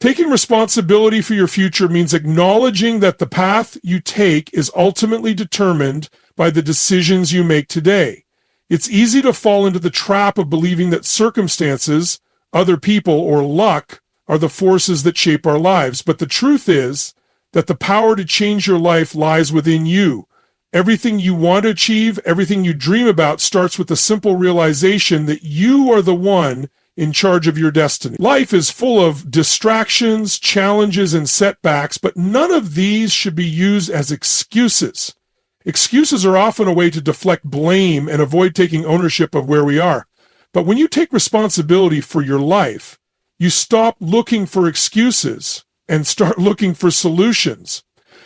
Taking responsibility for your future means acknowledging that the path you take is ultimately determined by the decisions you make today. It's easy to fall into the trap of believing that circumstances, other people, or luck are the forces that shape our lives. But the truth is that the power to change your life lies within you. Everything you want to achieve, everything you dream about starts with the simple realization that you are the one in charge of your destiny. Life is full of distractions, challenges, and setbacks, but none of these should be used as excuses. Excuses are often a way to deflect blame and avoid taking ownership of where we are. But when you take responsibility for your life, you stop looking for excuses and start looking for solutions.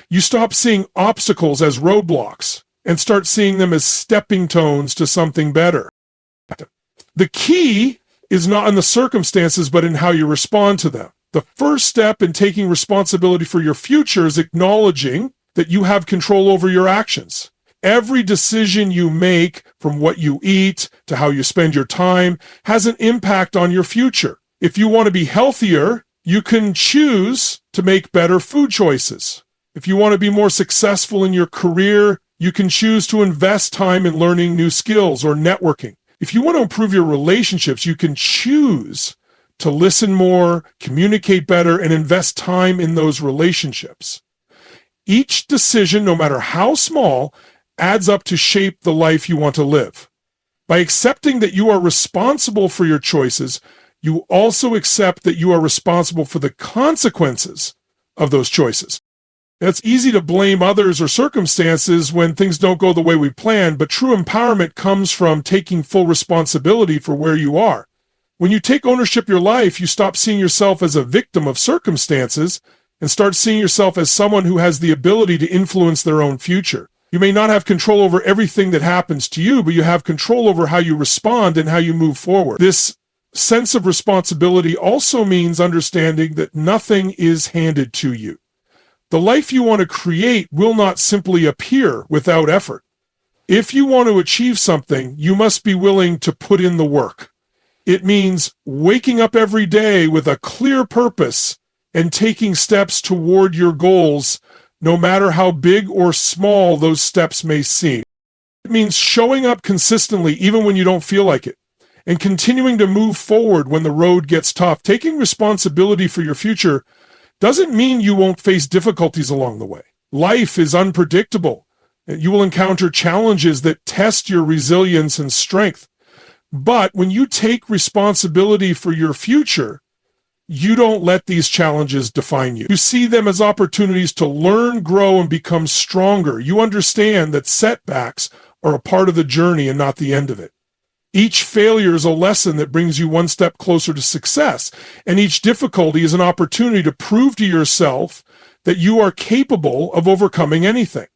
You stop seeing obstacles as roadblocks and start seeing them as stepping stones to something better. The key is not in the circumstances, but in how you respond to them. The first step in taking responsibility for your future is acknowledging that you have control over your actions. Every decision you make, from what you eat to how you spend your time, has an impact on your future. If you want to be healthier, you can choose to make better food choices. If you want to be more successful in your career, you can choose to invest time in learning new skills or networking. If you want to improve your relationships, you can choose to listen more, communicate better, and invest time in those relationships. Each decision, no matter how small, adds up to shape the life you want to live. By accepting that you are responsible for your choices, you also accept that you are responsible for the consequences of those choices. It's easy to blame others or circumstances when things don't go the way we planned, but true empowerment comes from taking full responsibility for where you are. When you take ownership of your life, you stop seeing yourself as a victim of circumstances and start seeing yourself as someone who has the ability to influence their own future. You may not have control over everything that happens to you, but you have control over how you respond and how you move forward. This sense of responsibility also means understanding that nothing is handed to you. The life you want to create will not simply appear without effort. If you want to achieve something, you must be willing to put in the work. It means waking up every day with a clear purpose and taking steps toward your goals, no matter how big or small those steps may seem. It means showing up consistently even when you don't feel like it, and continuing to move forward when the road gets tough. Taking responsibility for your future doesn't mean you won't face difficulties along the way. Life is unpredictable. You will encounter challenges that test your resilience and strength. But when you take responsibility for your future, you don't let these challenges define you. You see them as opportunities to learn, grow, and become stronger. You understand that setbacks are a part of the journey and not the end of it. Each failure is a lesson that brings you one step closer to success, and each difficulty is an opportunity to prove to yourself that you are capable of overcoming anything.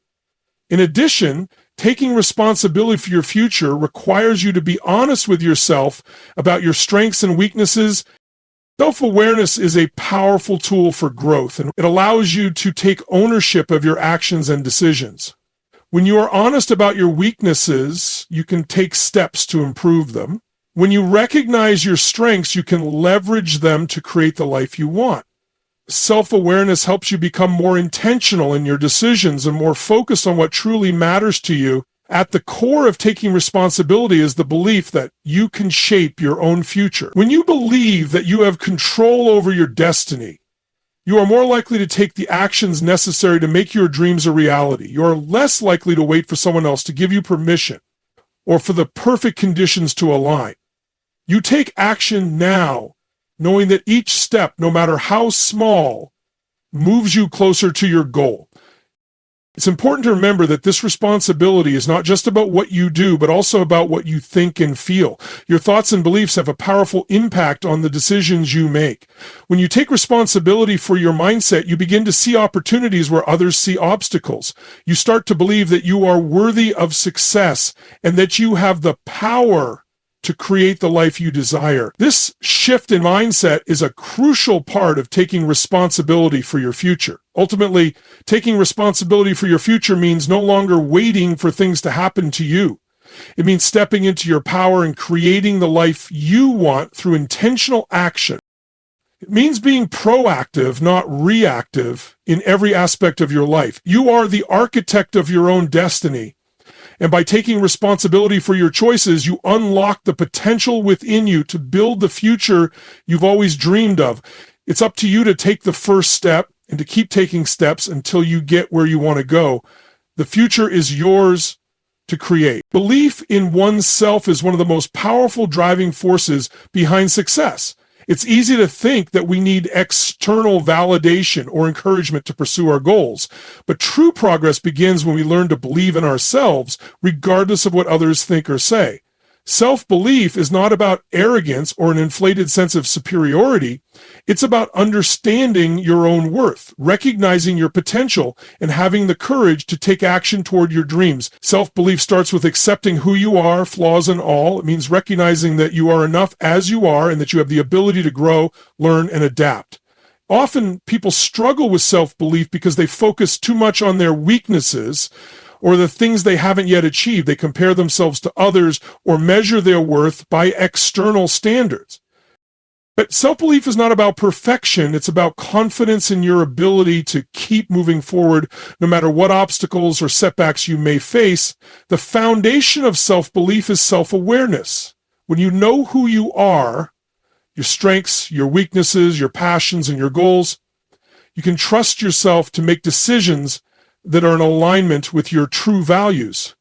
In addition, taking responsibility for your future requires you to be honest with yourself about your strengths and weaknesses. Self-awareness is a powerful tool for growth, and it allows you to take ownership of your actions and decisions. When you are honest about your weaknesses, you can take steps to improve them. When you recognize your strengths, you can leverage them to create the life you want. Self-awareness helps you become more intentional in your decisions and more focused on what truly matters to you. At the core of taking responsibility is the belief that you can shape your own future. When you believe that you have control over your destiny, you are more likely to take the actions necessary to make your dreams a reality. You are less likely to wait for someone else to give you permission or for the perfect conditions to align. You take action now, knowing that each step, no matter how small, moves you closer to your goal. It's important to remember that this responsibility is not just about what you do, but also about what you think and feel. Your thoughts and beliefs have a powerful impact on the decisions you make. When you take responsibility for your mindset, you begin to see opportunities where others see obstacles. You start to believe that you are worthy of success and that you have the power to create the life you desire. This shift in mindset is a crucial part of taking responsibility for your future. Ultimately, taking responsibility for your future means no longer waiting for things to happen to you. It means stepping into your power and creating the life you want through intentional action. It means being proactive, not reactive, in every aspect of your life. You are the architect of your own destiny. And by taking responsibility for your choices, you unlock the potential within you to build the future you've always dreamed of. It's up to you to take the first step and to keep taking steps until you get where you want to go. The future is yours to create. Belief in oneself is one of the most powerful driving forces behind success. It's easy to think that we need external validation or encouragement to pursue our goals, but true progress begins when we learn to believe in ourselves, regardless of what others think or say. Self-belief is not about arrogance or an inflated sense of superiority. It's about understanding your own worth, recognizing your potential, and having the courage to take action toward your dreams. Self-belief starts with accepting who you are, flaws and all. It means recognizing that you are enough as you are and that you have the ability to grow, learn, and adapt. Often people struggle with self-belief because they focus too much on their weaknesses or the things they haven't yet achieved. They compare themselves to others or measure their worth by external standards. But self-belief is not about perfection. It's about confidence in your ability to keep moving forward no matter what obstacles or setbacks you may face. The foundation of self-belief is self-awareness. When you know who you are, your strengths, your weaknesses, your passions, and your goals, you can trust yourself to make decisions that are in alignment with your true values.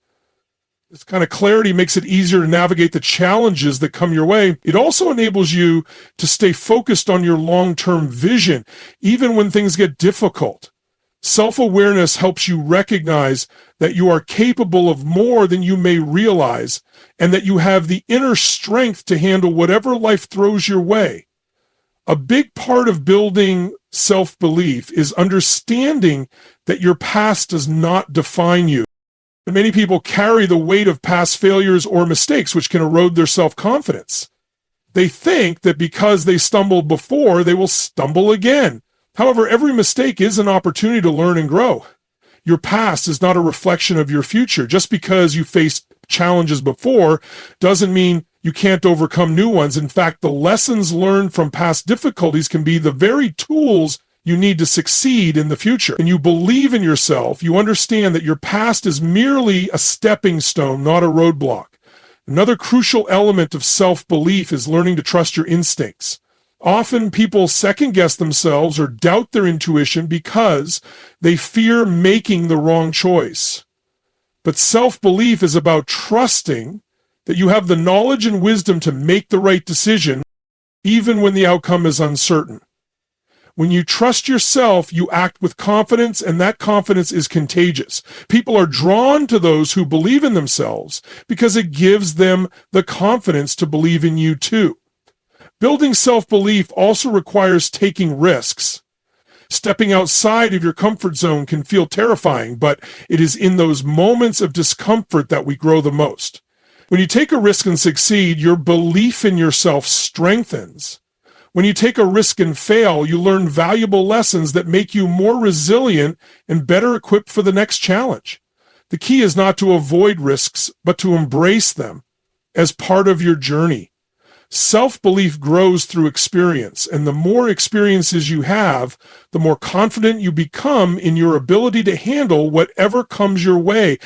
This kind of clarity makes it easier to navigate the challenges that come your way. It also enables you to stay focused on your long-term vision, even when things get difficult. Self-awareness helps you recognize that you are capable of more than you may realize, and that you have the inner strength to handle whatever life throws your way. A big part of building self-belief is understanding that your past does not define you. Many people carry the weight of past failures or mistakes, which can erode their self-confidence. They think that because they stumbled before, they will stumble again. However, every mistake is an opportunity to learn and grow. Your past is not a reflection of your future. Just because you faced challenges before doesn't mean you can't overcome new ones. In fact, the lessons learned from past difficulties can be the very tools you need to succeed in the future. And you believe in yourself, you understand that your past is merely a stepping stone, not a roadblock. Another crucial element of self-belief is learning to trust your instincts. Often people second-guess themselves or doubt their intuition because they fear making the wrong choice. But self-belief is about trusting that you have the knowledge and wisdom to make the right decision, even when the outcome is uncertain. When you trust yourself, you act with confidence, and that confidence is contagious. People are drawn to those who believe in themselves because it gives them the confidence to believe in you too. Building self-belief also requires taking risks. Stepping outside of your comfort zone can feel terrifying, but it is in those moments of discomfort that we grow the most. When you take a risk and succeed, your belief in yourself strengthens. When you take a risk and fail, you learn valuable lessons that make you more resilient and better equipped for the next challenge. The key is not to avoid risks, but to embrace them as part of your journey. Self-belief grows through experience, and the more experiences you have, the more confident you become in your ability to handle whatever comes your way.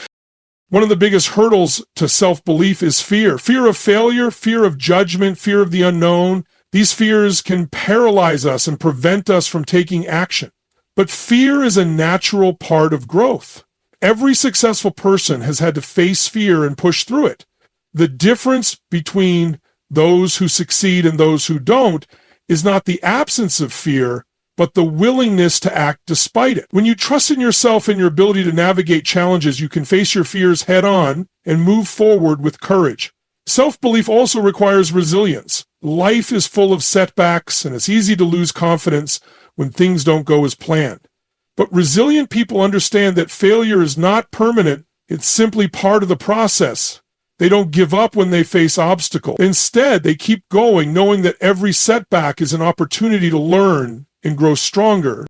One of the biggest hurdles to self-belief is fear. Fear of failure, fear of judgment, fear of the unknown. These fears can paralyze us and prevent us from taking action. But fear is a natural part of growth. Every successful person has had to face fear and push through it. The difference between those who succeed and those who don't is not the absence of fear, but the willingness to act despite it. When you trust in yourself and your ability to navigate challenges, you can face your fears head on and move forward with courage. Self-belief also requires resilience. Life is full of setbacks, and it's easy to lose confidence when things don't go as planned. But resilient people understand that failure is not permanent. It's simply part of the process. They don't give up when they face obstacles. Instead, they keep going, knowing that every setback is an opportunity to learn and grow stronger.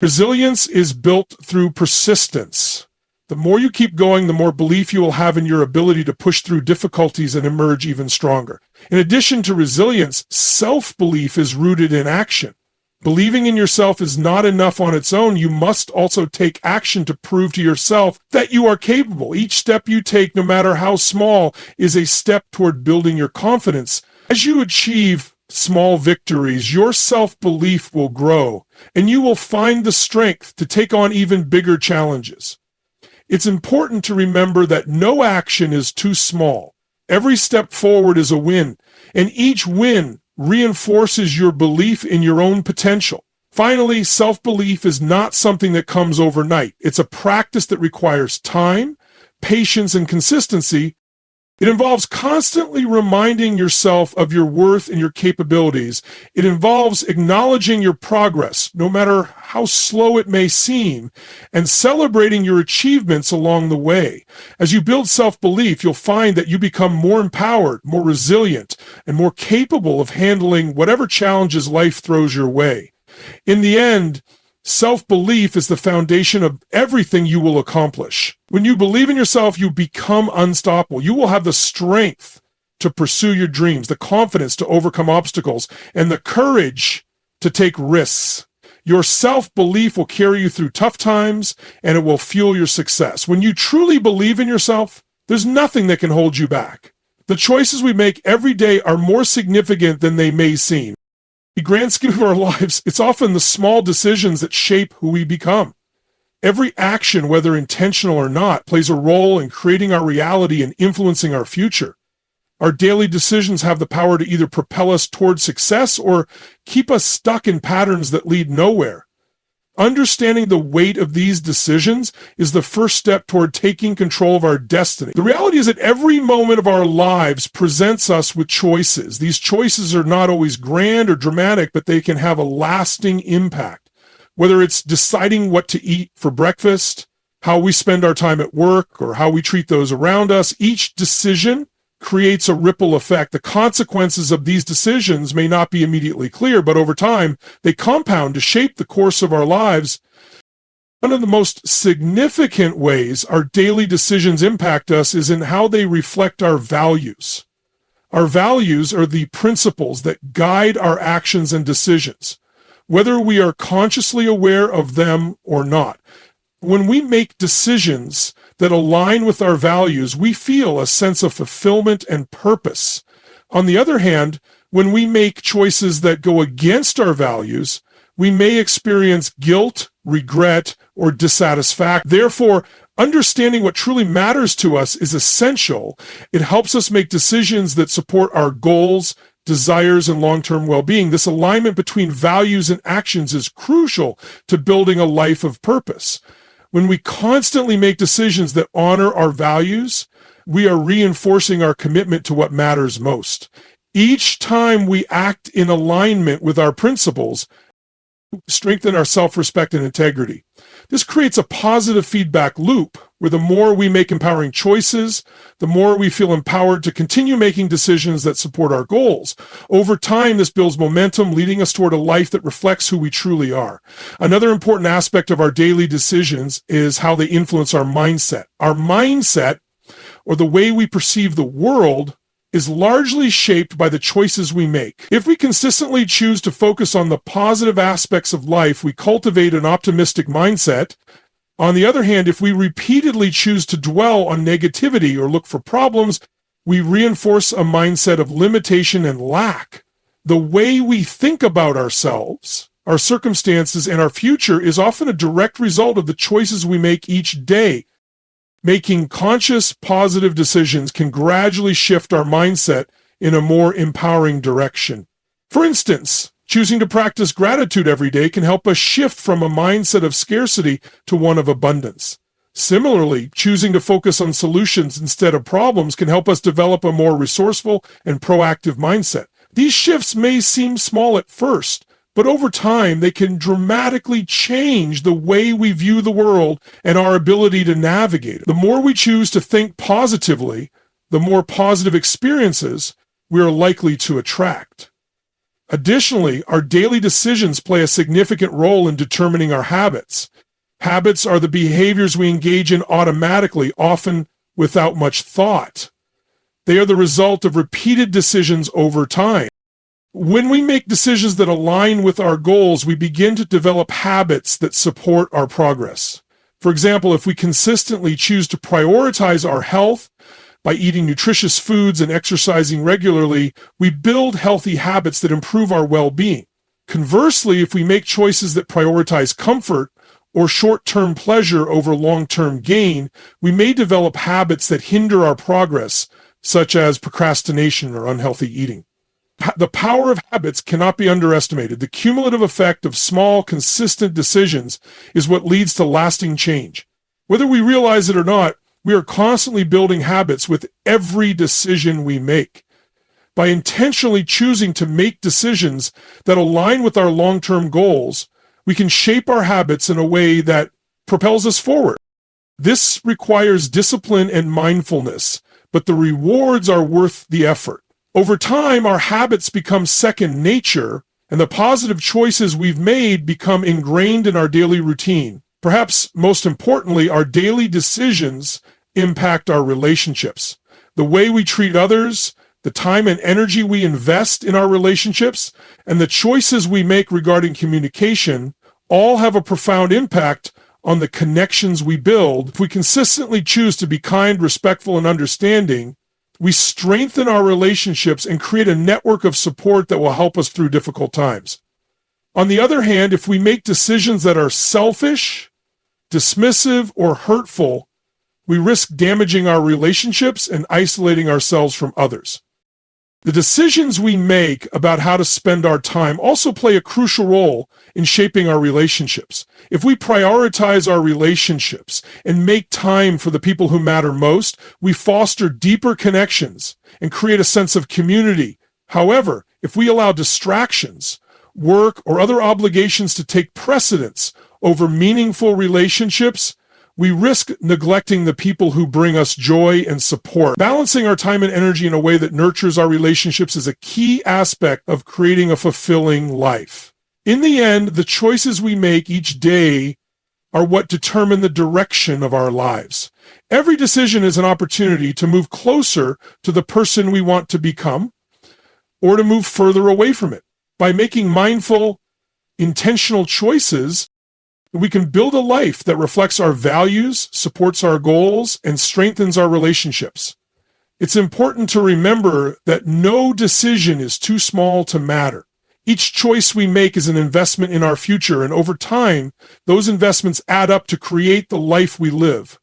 Resilience is built through persistence. The more you keep going, the more belief you will have in your ability to push through difficulties and emerge even stronger. In addition to resilience, self-belief is rooted in action. Believing in yourself is not enough on its own. You must also take action to prove to yourself that you are capable. Each step you take, no matter how small, is a step toward building your confidence. As you achieve small victories, your self-belief will grow, and you will find the strength to take on even bigger challenges. It's important to remember that no action is too small. Every step forward is a win, and each win reinforces your belief in your own potential. Finally, self-belief is not something that comes overnight. It's a practice that requires time, patience, and consistency. It involves constantly reminding yourself of your worth and your capabilities. It involves acknowledging your progress, no matter how slow it may seem, and celebrating your achievements along the way. As you build self-belief, you'll find that you become more empowered, more resilient, and more capable of handling whatever challenges life throws your way. In the end, self-belief is the foundation of everything you will accomplish. When you believe in yourself, you become unstoppable. You will have the strength to pursue your dreams, the confidence to overcome obstacles, and the courage to take risks. Your self-belief will carry you through tough times, and it will fuel your success. When you truly believe in yourself, there's nothing that can hold you back. The choices we make every day are more significant than they may seem. In the grand scheme of our lives, it's often the small decisions that shape who we become. Every action, whether intentional or not, plays a role in creating our reality and influencing our future. Our daily decisions have the power to either propel us toward success or keep us stuck in patterns that lead nowhere. Understanding the weight of these decisions is the first step toward taking control of our destiny. The reality is that every moment of our lives presents us with choices. These choices are not always grand or dramatic, but they can have a lasting impact. Whether it's deciding what to eat for breakfast, how we spend our time at work, or how we treat those around us, each decision creates a ripple effect. The consequences of these decisions may not be immediately clear, but over time, they compound to shape the course of our lives. One of the most significant ways our daily decisions impact us is in how they reflect our values. Our values are the principles that guide our actions and decisions, whether we are consciously aware of them or not. When we make decisions that align with our values, we feel a sense of fulfillment and purpose. On the other hand, when we make choices that go against our values, we may experience guilt, regret, or dissatisfaction. Therefore, understanding what truly matters to us is essential. It helps us make decisions that support our goals, desires, and long-term well-being. This alignment between values and actions is crucial to building a life of purpose. When we constantly make decisions that honor our values, we are reinforcing our commitment to what matters most. Each time we act in alignment with our principles, strengthen our self-respect and integrity. This creates a positive feedback loop where the more we make empowering choices, the more we feel empowered to continue making decisions that support our goals. Over time, this builds momentum, leading us toward a life that reflects who we truly are. Another important aspect of our daily decisions is how they influence our mindset. Our mindset, or the way we perceive the world, is largely shaped by the choices we make. If we consistently choose to focus on the positive aspects of life, we cultivate an optimistic mindset. On the other hand, if we repeatedly choose to dwell on negativity or look for problems, we reinforce a mindset of limitation and lack. The way we think about ourselves, our circumstances, and our future is often a direct result of the choices we make each day. Making conscious, positive decisions can gradually shift our mindset in a more empowering direction. For instance, choosing to practice gratitude every day can help us shift from a mindset of scarcity to one of abundance. Similarly, choosing to focus on solutions instead of problems can help us develop a more resourceful and proactive mindset. These shifts may seem small at first, but over time, they can dramatically change the way we view the world and our ability to navigate it. The more we choose to think positively, the more positive experiences we are likely to attract. Additionally, our daily decisions play a significant role in determining our habits. Habits are the behaviors we engage in automatically, often without much thought. They are the result of repeated decisions over time. When we make decisions that align with our goals, we begin to develop habits that support our progress. For example, if we consistently choose to prioritize our health by eating nutritious foods and exercising regularly, we build healthy habits that improve our well-being. Conversely, if we make choices that prioritize comfort or short-term pleasure over long-term gain, we may develop habits that hinder our progress, such as procrastination or unhealthy eating. The power of habits cannot be underestimated. The cumulative effect of small, consistent decisions is what leads to lasting change. Whether we realize it or not, we are constantly building habits with every decision we make. By intentionally choosing to make decisions that align with our long-term goals, we can shape our habits in a way that propels us forward. This requires discipline and mindfulness, but the rewards are worth the effort. Over time, our habits become second nature, and the positive choices we've made become ingrained in our daily routine. Perhaps most importantly, our daily decisions impact our relationships. The way we treat others, the time and energy we invest in our relationships, and the choices we make regarding communication all have a profound impact on the connections we build. If we consistently choose to be kind, respectful, and understanding, we strengthen our relationships and create a network of support that will help us through difficult times. On the other hand, if we make decisions that are selfish, dismissive, or hurtful, we risk damaging our relationships and isolating ourselves from others. The decisions we make about how to spend our time also play a crucial role in shaping our relationships. If we prioritize our relationships and make time for the people who matter most, we foster deeper connections and create a sense of community. However, if we allow distractions, work, or other obligations to take precedence over meaningful relationships, we risk neglecting the people who bring us joy and support. Balancing our time and energy in a way that nurtures our relationships is a key aspect of creating a fulfilling life. In the end, the choices we make each day are what determine the direction of our lives. Every decision is an opportunity to move closer to the person we want to become or to move further away from it. By making mindful, intentional choices, we can build a life that reflects our values, supports our goals, and strengthens our relationships. It's important to remember that no decision is too small to matter. Each choice we make is an investment in our future, and over time, those investments add up to create the life we live.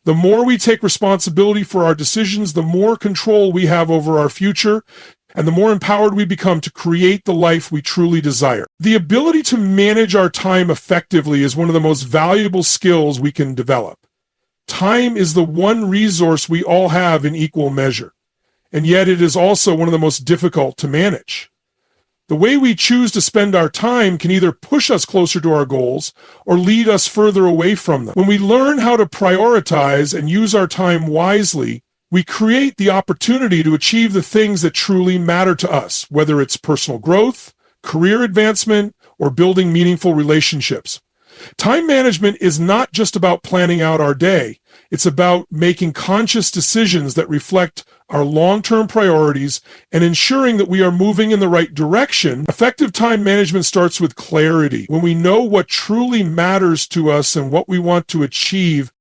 The more we take responsibility for our decisions, the more control we have over our future, and the more empowered we become to create the life we truly desire. The ability to manage our time effectively is one of the most valuable skills we can develop. Time is the one resource we all have in equal measure, and yet it is also one of the most difficult to manage. The way we choose to spend our time can either push us closer to our goals or lead us further away from them. When we learn how to prioritize and use our time wisely, we create the opportunity to achieve the things that truly matter to us, whether it's personal growth, career advancement, or building meaningful relationships. Time management is not just about planning out our day. It's about making conscious decisions that reflect our long-term priorities and ensuring that we are moving in the right direction. Effective time management starts with clarity. When we know what truly matters to us and what we want to achieve,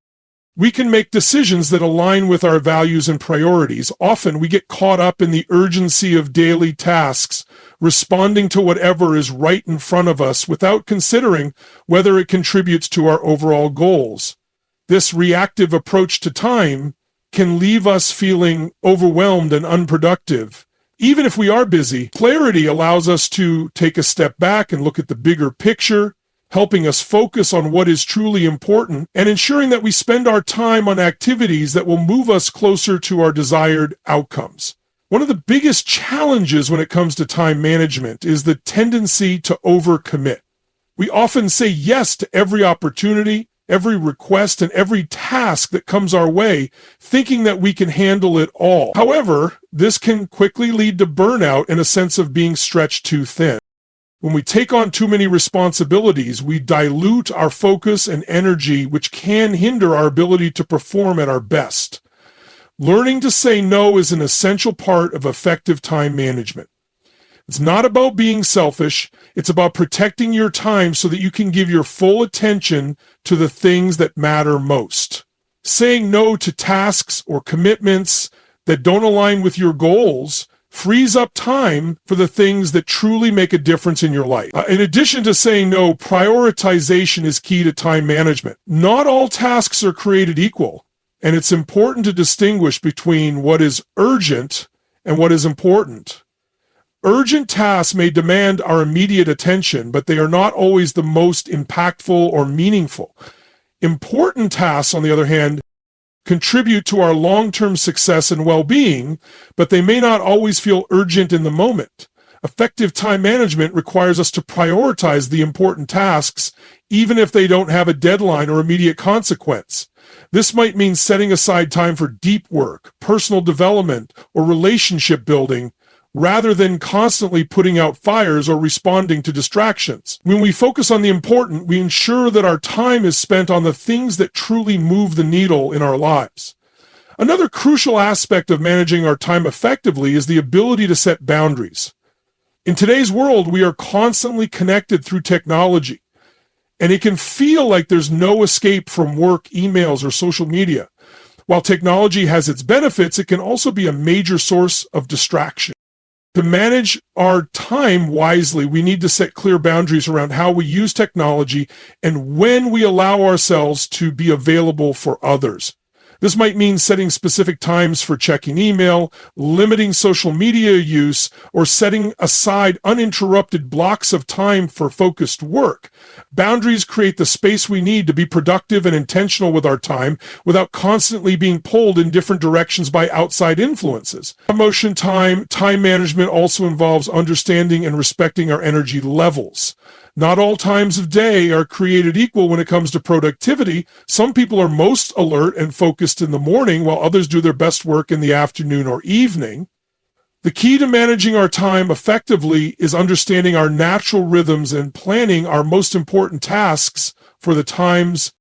we can make decisions that align with our values and priorities. Often we get caught up in the urgency of daily tasks, responding to whatever is right in front of us without considering whether it contributes to our overall goals. This reactive approach to time can leave us feeling overwhelmed and unproductive. Even if we are busy, clarity allows us to take a step back and look at the bigger picture, helping us focus on what is truly important and ensuring that we spend our time on activities that will move us closer to our desired outcomes. One of the biggest challenges when it comes to time management is the tendency to overcommit. We often say yes to every opportunity, every request, and every task that comes our way, thinking that we can handle it all. However, this can quickly lead to burnout and a sense of being stretched too thin. When we take on too many responsibilities, we dilute our focus and energy, which can hinder our ability to perform at our best. Learning to say no is an essential part of effective time management. It's not about being selfish. It's about protecting your time so that you can give your full attention to the things that matter most. Saying no to tasks or commitments that don't align with your goals frees up time for the things that truly make a difference in your life. In addition to saying no, prioritization is key to time management. Not all tasks are created equal, and it's important to distinguish between what is urgent and what is important. Urgent tasks may demand our immediate attention, but they are not always the most impactful or meaningful. Important tasks, on the other hand, contribute to our long-term success and well-being, but they may not always feel urgent in the moment. Effective time management requires us to prioritize the important tasks, even if they don't have a deadline or immediate consequence. This might mean setting aside time for deep work, personal development, or relationship building, rather than constantly putting out fires or responding to distractions. When we focus on the important, we ensure that our time is spent on the things that truly move the needle in our lives. Another crucial aspect of managing our time effectively is the ability to set boundaries. In today's world, we are constantly connected through technology, and it can feel like there's no escape from work, emails, or social media. While technology has its benefits, it can also be a major source of distraction. To manage our time wisely, we need to set clear boundaries around how we use technology and when we allow ourselves to be available for others. This might mean setting specific times for checking email, limiting social media use, or setting aside uninterrupted blocks of time for focused work. Boundaries create the space we need to be productive and intentional with our time without constantly being pulled in different directions by outside influences. Emotion time management also involves understanding and respecting our energy levels. Not all times of day are created equal when it comes to productivity. Some people are most alert and focused in the morning, while others do their best work in the afternoon or evening. The key to managing our time effectively is understanding our natural rhythms and planning our most important tasks for the times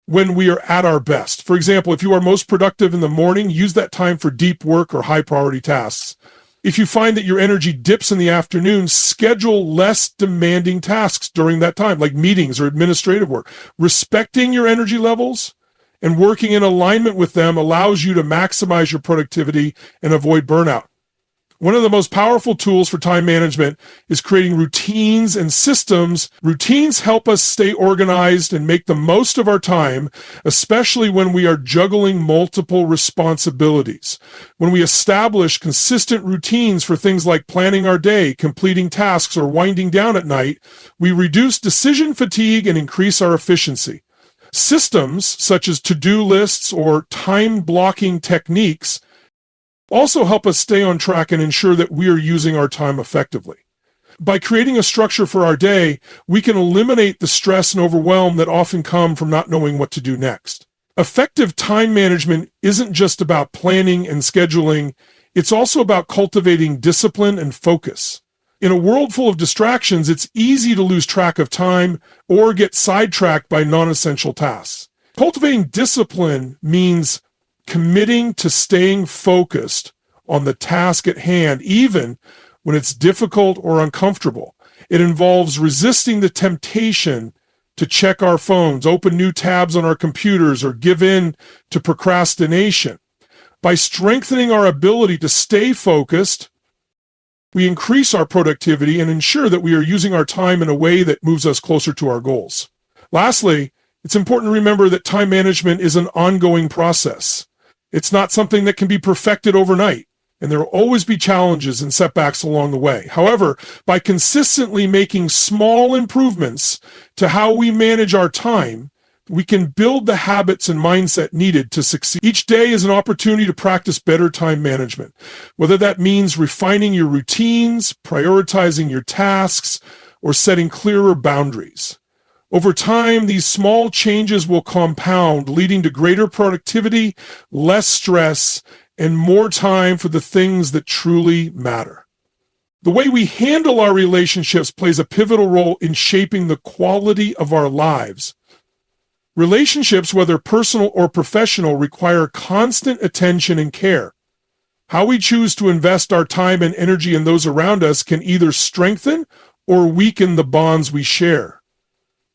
when we are at our best. For example, if you are most productive in the morning, use that time for deep work or high priority tasks. If you find that your energy dips in the afternoon, schedule less demanding tasks during that time, like meetings or administrative work. Respecting your energy levels and working in alignment with them allows you to maximize your productivity and avoid burnout. One of the most powerful tools for time management is creating routines and systems. Routines help us stay organized and make the most of our time, especially when we are juggling multiple responsibilities. When we establish consistent routines for things like planning our day, completing tasks, or winding down at night, we reduce decision fatigue and increase our efficiency. Systems such as to-do lists or time blocking techniques also help us stay on track and ensure that we are using our time effectively. By creating a structure for our day, we can eliminate the stress and overwhelm that often come from not knowing what to do next. Effective time management isn't just about planning and scheduling, it's also about cultivating discipline and focus. In a world full of distractions, it's easy to lose track of time or get sidetracked by non-essential tasks. Cultivating discipline means committing to staying focused on the task at hand, even when it's difficult or uncomfortable. It involves resisting the temptation to check our phones, open new tabs on our computers, or give in to procrastination. By strengthening our ability to stay focused, we increase our productivity and ensure that we are using our time in a way that moves us closer to our goals. Lastly, it's important to remember that time management is an ongoing process. It's not something that can be perfected overnight, and there will always be challenges and setbacks along the way. However, by consistently making small improvements to how we manage our time, we can build the habits and mindset needed to succeed. Each day is an opportunity to practice better time management, whether that means refining your routines, prioritizing your tasks, or setting clearer boundaries. Over time, these small changes will compound, leading to greater productivity, less stress, and more time for the things that truly matter. The way we handle our relationships plays a pivotal role in shaping the quality of our lives. Relationships, whether personal or professional, require constant attention and care. How we choose to invest our time and energy in those around us can either strengthen or weaken the bonds we share.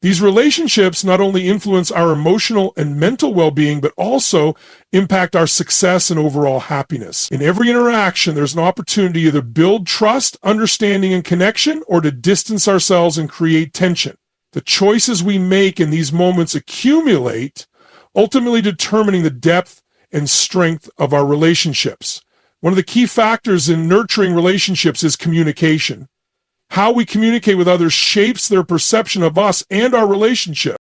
These relationships not only influence our emotional and mental well-being, but also impact our success and overall happiness. In every interaction, there's an opportunity to either build trust, understanding, and connection, or to distance ourselves and create tension. The choices we make in these moments accumulate, ultimately determining the depth and strength of our relationships. One of the key factors in nurturing relationships is communication. How we communicate with others shapes their perception of us and our relationship.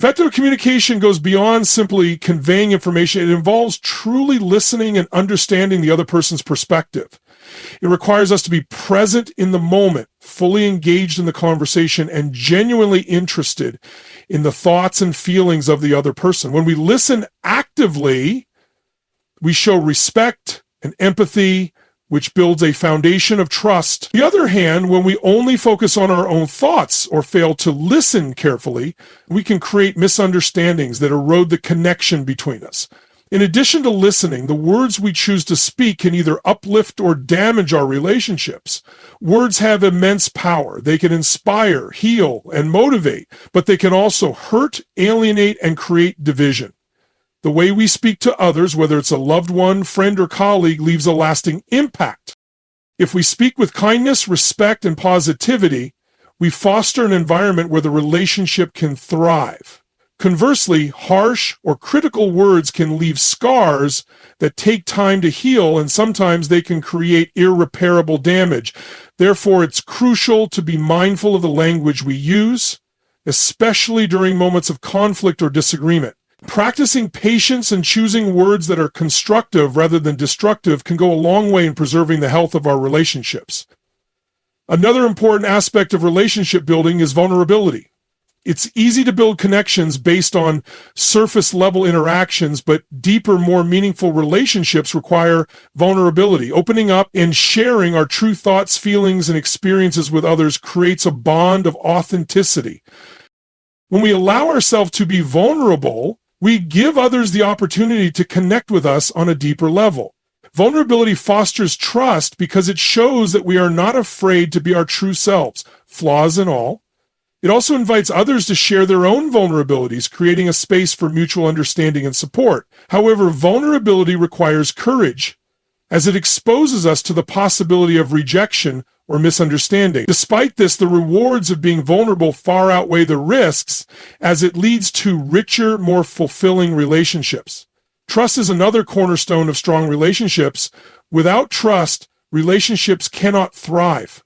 Effective communication goes beyond simply conveying information. It involves truly listening and understanding the other person's perspective. It requires us to be present in the moment, fully engaged in the conversation, and genuinely interested in the thoughts and feelings of the other person. When we listen actively, we show respect and empathy, which builds a foundation of trust. On the other hand, when we only focus on our own thoughts or fail to listen carefully, we can create misunderstandings that erode the connection between us. In addition to listening, the words we choose to speak can either uplift or damage our relationships. Words have immense power. They can inspire, heal, and motivate, but they can also hurt, alienate, and create division. The way we speak to others, whether it's a loved one, friend, or colleague, leaves a lasting impact. If we speak with kindness, respect, and positivity, we foster an environment where the relationship can thrive. Conversely, harsh or critical words can leave scars that take time to heal, and sometimes they can create irreparable damage. Therefore, it's crucial to be mindful of the language we use, especially during moments of conflict or disagreement. Practicing patience and choosing words that are constructive rather than destructive can go a long way in preserving the health of our relationships. Another important aspect of relationship building is vulnerability. It's easy to build connections based on surface-level interactions, but deeper, more meaningful relationships require vulnerability. Opening up and sharing our true thoughts, feelings, and experiences with others creates a bond of authenticity. When we allow ourselves to be vulnerable, we give others the opportunity to connect with us on a deeper level. Vulnerability fosters trust because it shows that we are not afraid to be our true selves, flaws and all. It also invites others to share their own vulnerabilities, creating a space for mutual understanding and support. However, vulnerability requires courage, as it exposes us to the possibility of rejection or misunderstanding. Despite this, the rewards of being vulnerable far outweigh the risks, as it leads to richer, more fulfilling relationships. Trust is another cornerstone of strong relationships. Without trust, relationships cannot thrive.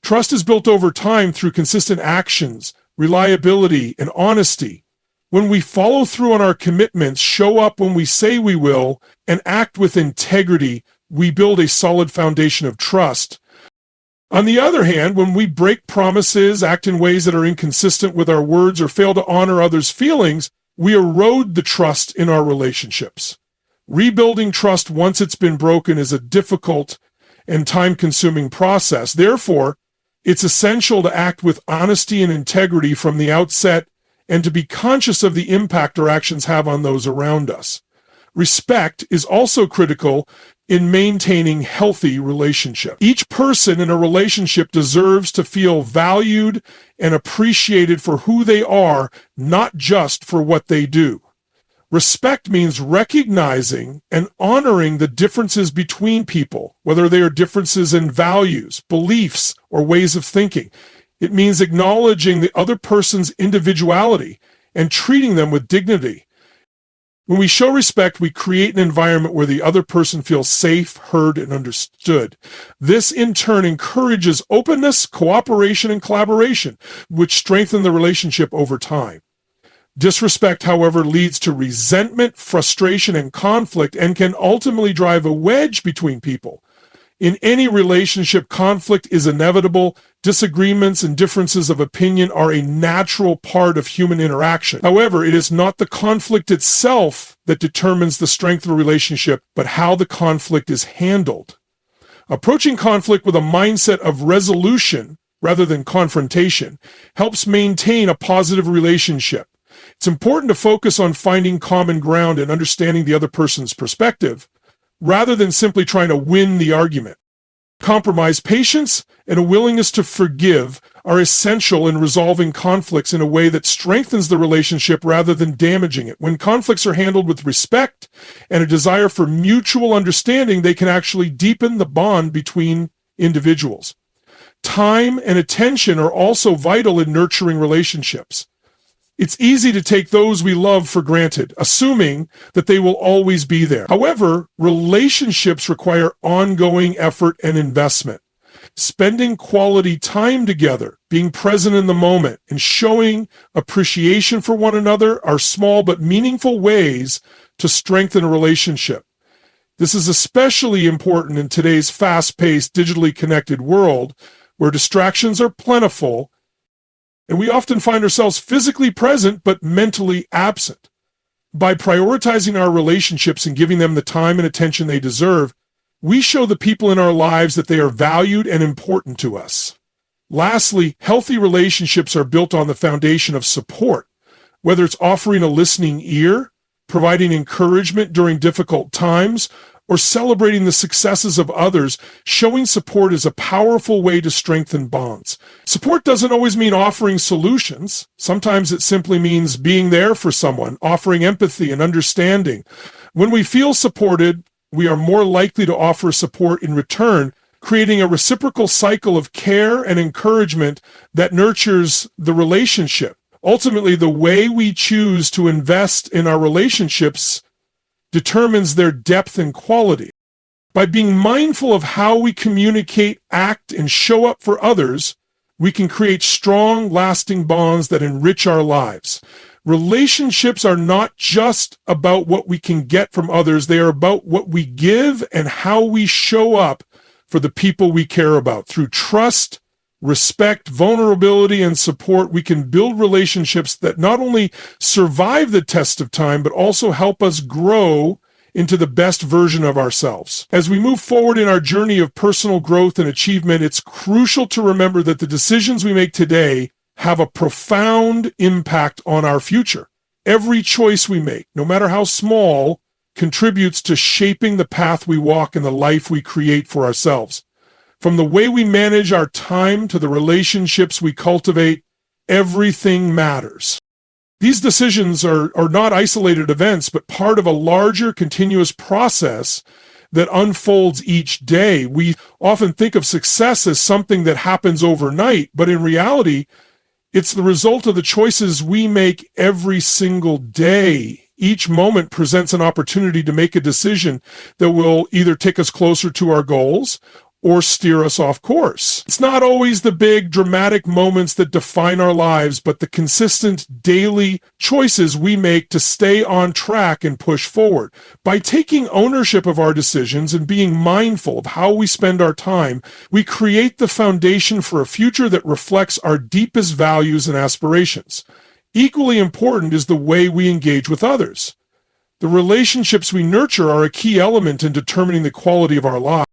Trust is built over time through consistent actions, reliability, and honesty. When we follow through on our commitments, show up when we say we will, and act with integrity, we build a solid foundation of trust. On the other hand, when we break promises, act in ways that are inconsistent with our words, or fail to honor others' feelings, we erode the trust in our relationships. Rebuilding trust once it's been broken is a difficult and time-consuming process. Therefore, it's essential to act with honesty and integrity from the outset and to be conscious of the impact our actions have on those around us. Respect is also critical in maintaining healthy relationships. Each person in a relationship deserves to feel valued and appreciated for who they are, not just for what they do. Respect means recognizing and honoring the differences between people, whether they are differences in values, beliefs, or ways of thinking. It means acknowledging the other person's individuality and treating them with dignity. When we show respect, we create an environment where the other person feels safe, heard, and understood. This, in turn, encourages openness, cooperation, and collaboration, which strengthen the relationship over time. Disrespect, however, leads to resentment, frustration, and conflict, and can ultimately drive a wedge between people. In any relationship, conflict is inevitable. Disagreements and differences of opinion are a natural part of human interaction. However, it is not the conflict itself that determines the strength of a relationship, but how the conflict is handled. Approaching conflict with a mindset of resolution rather than confrontation helps maintain a positive relationship. It's important to focus on finding common ground and understanding the other person's perspective, rather than simply trying to win the argument. Compromise, patience, and a willingness to forgive are essential in resolving conflicts in a way that strengthens the relationship rather than damaging it. When conflicts are handled with respect and a desire for mutual understanding, they can actually deepen the bond between individuals. Time and attention are also vital in nurturing relationships. It's easy to take those we love for granted, assuming that they will always be there. However, relationships require ongoing effort and investment. Spending quality time together, being present in the moment, and showing appreciation for one another are small but meaningful ways to strengthen a relationship. This is especially important in today's fast-paced, digitally connected world, where distractions are plentiful, and we often find ourselves physically present but mentally absent. By prioritizing our relationships and giving them the time and attention they deserve, we show the people in our lives that they are valued and important to us. Lastly, healthy relationships are built on the foundation of support, whether it's offering a listening ear, providing encouragement during difficult times, or celebrating the successes of others. Showing support is a powerful way to strengthen bonds. Support doesn't always mean offering solutions. Sometimes it simply means being there for someone, offering empathy and understanding. When we feel supported, we are more likely to offer support in return, creating a reciprocal cycle of care and encouragement that nurtures the relationship. Ultimately, the way we choose to invest in our relationships determines their depth and quality. By being mindful of how we communicate, act, and show up for others, we can create strong, lasting bonds that enrich our lives. Relationships are not just about what we can get from others, they are about what we give and how we show up for the people we care about. Through trust, respect, vulnerability, and support, we can build relationships that not only survive the test of time, but also help us grow into the best version of ourselves. As we move forward in our journey of personal growth and achievement, it's crucial to remember that the decisions we make today have a profound impact on our future. Every choice we make, no matter how small, contributes to shaping the path we walk and the life we create for ourselves. From the way we manage our time to the relationships we cultivate, everything matters. These decisions are not isolated events, but part of a larger continuous process that unfolds each day. We often think of success as something that happens overnight, but in reality, it's the result of the choices we make every single day. Each moment presents an opportunity to make a decision that will either take us closer to our goals or steer us off course. It's not always the big, dramatic moments that define our lives, but the consistent daily choices we make to stay on track and push forward. By taking ownership of our decisions and being mindful of how we spend our time, we create the foundation for a future that reflects our deepest values and aspirations. Equally important is the way we engage with others. The relationships we nurture are a key element in determining the quality of our lives.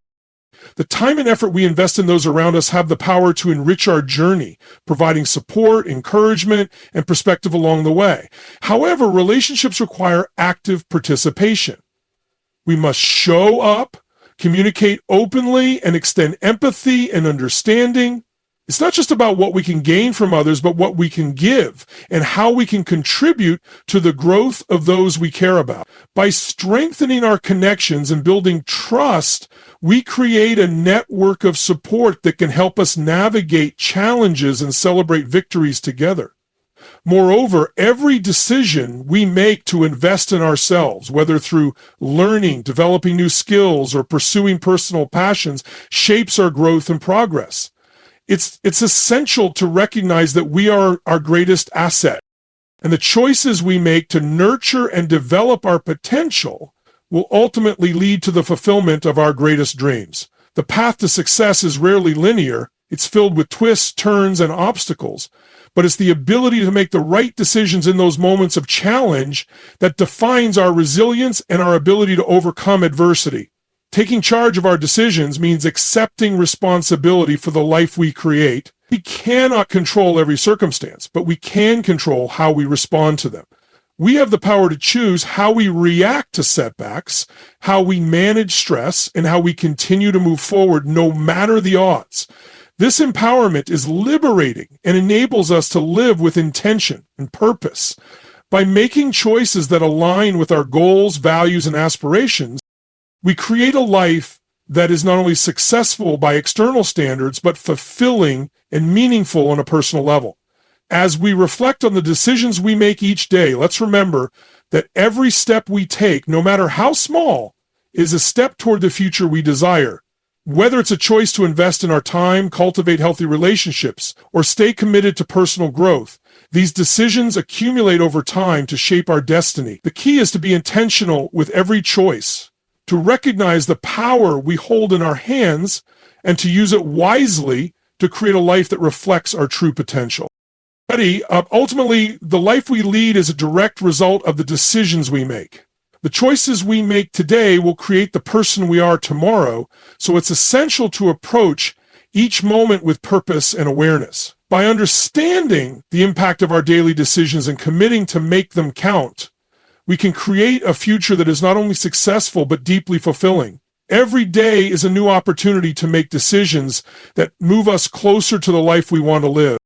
The time and effort we invest in those around us have the power to enrich our journey, providing support, encouragement, and perspective along the way. However, relationships require active participation. We must show up, communicate openly, and extend empathy and understanding. It's not just about what we can gain from others, but what we can give and how we can contribute to the growth of those we care about. By strengthening our connections and building trust, we create a network of support that can help us navigate challenges and celebrate victories together. Moreover, every decision we make to invest in ourselves, whether through learning, developing new skills, or pursuing personal passions, shapes our growth and progress. It's essential to recognize that we are our greatest asset, and the choices we make to nurture and develop our potential will ultimately lead to the fulfillment of our greatest dreams. The path to success is rarely linear. It's filled with twists, turns, and obstacles, but it's the ability to make the right decisions in those moments of challenge that defines our resilience and our ability to overcome adversity. Taking charge of our decisions means accepting responsibility for the life we create. We cannot control every circumstance, but we can control how we respond to them. We have the power to choose how we react to setbacks, how we manage stress, and how we continue to move forward no matter the odds. This empowerment is liberating and enables us to live with intention and purpose. By making choices that align with our goals, values, and aspirations, we create a life that is not only successful by external standards, but fulfilling and meaningful on a personal level. As we reflect on the decisions we make each day, let's remember that every step we take, no matter how small, is a step toward the future we desire. Whether it's a choice to invest in our time, cultivate healthy relationships, or stay committed to personal growth, these decisions accumulate over time to shape our destiny. The key is to be intentional with every choice, to recognize the power we hold in our hands, and to use it wisely to create a life that reflects our true potential. Ultimately, the life we lead is a direct result of the decisions we make. The choices we make today will create the person we are tomorrow, so it's essential to approach each moment with purpose and awareness. By understanding the impact of our daily decisions and committing to make them count, we can create a future that is not only successful but deeply fulfilling. Every day is a new opportunity to make decisions that move us closer to the life we want to live.